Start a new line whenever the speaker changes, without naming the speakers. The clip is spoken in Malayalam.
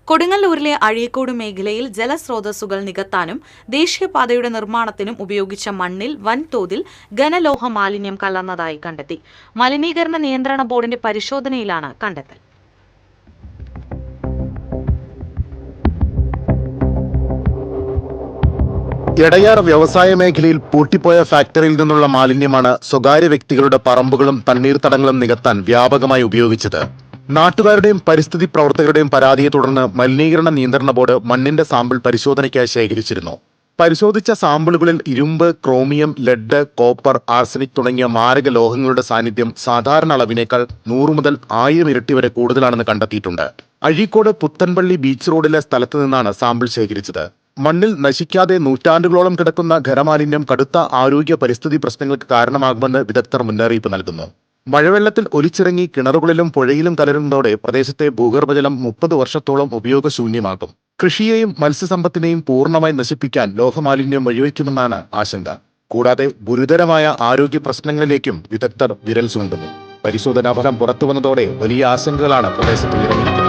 കൊടുങ്ങല്ലൂരിലെ അഴീക്കോട് മേഖലയിൽ ജലസ്രോതസ്സുകൾ നികത്താനും ദേശീയപാതയുടെ നിർമ്മാണത്തിനും ഉപയോഗിച്ച മണ്ണിൽ വൻതോതിൽ ഘനലോഹ മാലിന്യം കലർന്നതായി കണ്ടെത്തി. മലിനീകരണ നിയന്ത്രണ ബോർഡിന്റെ പരിശോധനയിലാണ് കണ്ടെത്തൽ.
എടയാർ വ്യവസായ മേഖലയിൽ പൂട്ടിപ്പോയ ഫാക്ടറിയിൽ നിന്നുള്ള മാലിന്യമാണ് സ്വകാര്യ വ്യക്തികളുടെ പറമ്പുകളും തണ്ണീർത്തടങ്ങളും നികത്താൻ വ്യാപകമായി ഉപയോഗിച്ചത്. നാട്ടുകാരുടെയും പരിസ്ഥിതി പ്രവർത്തകരുടെയും പരാതിയെ തുടർന്ന് മലിനീകരണ നിയന്ത്രണ ബോർഡ് മണ്ണിന്റെ സാമ്പിൾ പരിശോധനയ്ക്കായി ശേഖരിച്ചിരുന്നു. പരിശോധിച്ച സാമ്പിളുകളിൽ ഇരുമ്പ്, ക്രോമിയം, ലെഡ്, കോപ്പർ, ആർസനിക് തുടങ്ങിയ മാരക ലോഹങ്ങളുടെ സാന്നിധ്യം സാധാരണ അളവിനേക്കാൾ 100 മുതൽ 1000 ഇരട്ടി വരെ കൂടുതലാണെന്ന് കണ്ടെത്തിയിട്ടുണ്ട്. അഴീക്കോട് പുത്തൻപള്ളി ബീച്ച് റോഡിലെ സ്ഥലത്ത് നിന്നാണ് സാമ്പിൾ ശേഖരിച്ചത്. മണ്ണിൽ നശിക്കാതെ നൂറ്റാണ്ടുകളോളം കിടക്കുന്ന ഖരമാലിന്യം കടുത്ത ആരോഗ്യ പരിസ്ഥിതി പ്രശ്നങ്ങൾക്ക് കാരണമാകുമെന്ന് വിദഗ്ധർ മുന്നറിയിപ്പ് നൽകുന്നു. മഴവെള്ളത്തിൽ ഒലിച്ചിറങ്ങി കിണറുകളിലും പുഴയിലും കലരുന്നതോടെ പ്രദേശത്തെ ഭൂഗർഭജലം 30 വർഷത്തോളം ഉപയോഗശൂന്യമാകും. കൃഷിയെയും മത്സ്യസമ്പത്തിനെയും പൂർണ്ണമായി നശിപ്പിക്കാൻ ലോഹമാലിന്യം വഴിവെക്കുമെന്നാണ് ആശങ്ക. കൂടാതെ ഗുരുതരമായ ആരോഗ്യ പ്രശ്നങ്ങളിലേക്കും വിദഗ്ധർ വിരൽ ചൂണ്ടുന്നു. പരിശോധനാ ഫലം പുറത്തുവന്നതോടെ വലിയ ആശങ്കകളാണ് പ്രദേശത്ത് ഉയർന്നിരിക്കുന്നത്.